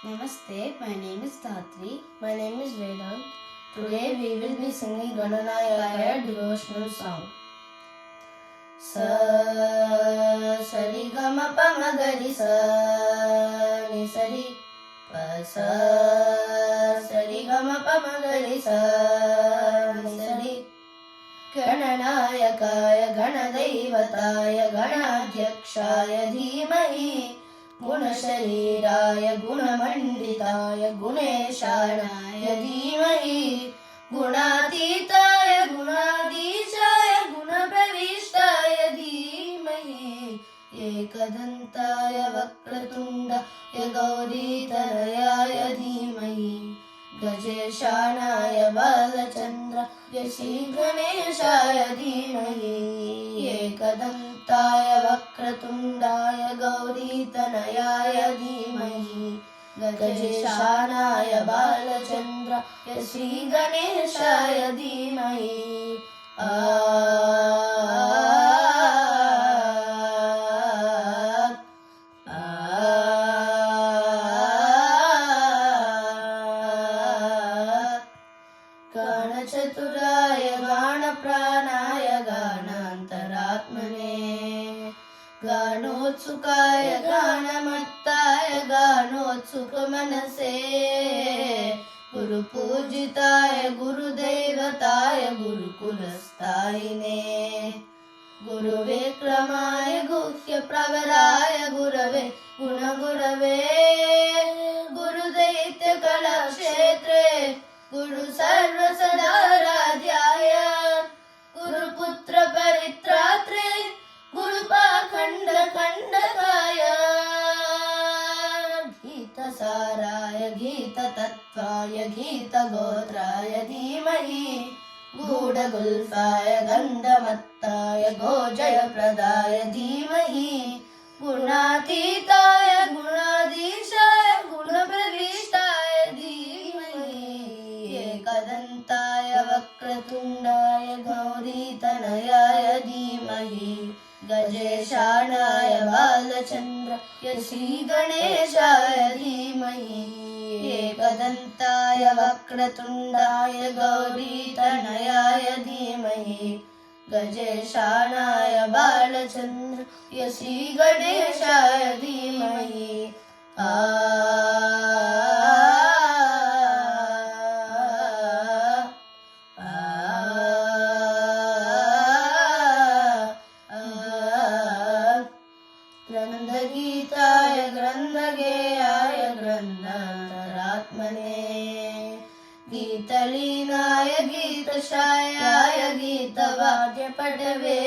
Namaste, my name is Dhatri. My name is Vedant. Today we will be singing Gananayakaya devotional song. Sa sari gama pa magari sa ni sari pa sa sari gama pa magari sa ni sari Gananayakaya Ganadaivataya Ganadhyakshaya Dhimahi गुणशरीराय गुणमण्डिताय गुणेशानाय धीमहि गुणातीताय गुणाधीशाय गुणप्रविष्टाय धीमहि एकदन्ताय वक्रतुण्डाय गौरीतनयाय धीमहि गजेशानाय बालचन्द्राय श्रीगणेशाय धीमहि एकदन्ताय वक्रतुण्डाय गौरीतनयाय धीमहि गजेशानाय बालचन्द्राय श्रीगणेशाय धीमहि गानचतुराय गानप्राणाय गानान्तरात्मने गानोत्सुकाय गानमत्ताय गानोत्सुकमनसे गुरुपूजिताय गुरुदैवताय गुरुकुलस्थायिने गुरुविक्रमाय गुह्यप्रवराय गुरवे गुणगुरवे गुरुदैत्यकलाक्षेत्रे गुरु सर्वसदाराध्याय गुरुपुत्र परित्रात्रे गुरुपाखण्ड खण्डकाय गीतसाराय गीततत्त्वाय गीतगोत्राय धीमहि गूढगुल्फाय गन्धमत्ताय गोजयप्रदाय धीमहि गुणातीताय गुणाधीशाय गुणप्रविष्टाय धीमहि एकदन्ताय वक्रतुण्डाय गौरीतनयाय धीमहि गजेशानाय बालचन्द्राय श्रीगणेशाय धीमहि एकदन्ताय वक्रतुण्डाय गौरीतनयाय धीमहि गजेशानाय बालचन्द्राय श्रीगणेशाय धीमहि ग्रन्थगीताय ग्रन्थगेयाय ग्रन्थान्तरात्मने गीतलीनाय गीतशायाय गीतवाद्यपटवे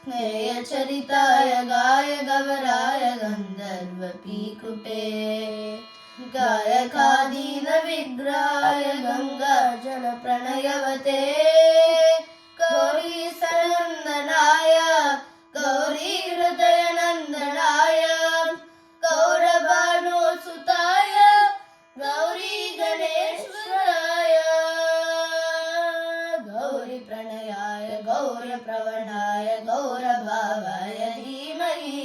ज्ञेयचरिताय गाय गवराय गन्धर्वपीकुटे गायकादीनविग्रहाय गङ्गाजलप्रणयवते गौरीसनन्दनाय गौरीहृदयनन्दनाय गौरभानुसुताय गौरी गणेश्वराय गौरीप्रणयाय गौरप्रवणाय गौरभावाय धीमहि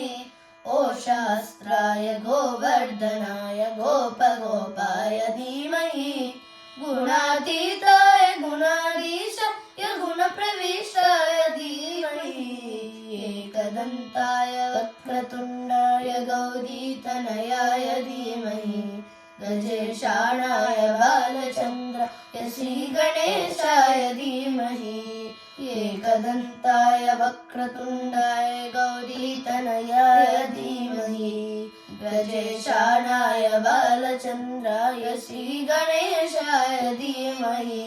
ओशास्त्राय गोवर्धनाय गोपगोपाय धीमहि गुणातीताय गुणाधीशाय गुणप्रविष्टाय धीमहि एकदन्ताय वक्रतुण्डाय गौरीतनयाय धीमहि गजेशानाय बालचन्द्राय श्रीगणेशाय धीमहि एकदन्ताय वक्रतुण्डाय गौरीतनयाय धीमहि गजेशानाय बालचन्द्राय श्रीगणेशाय धीमहि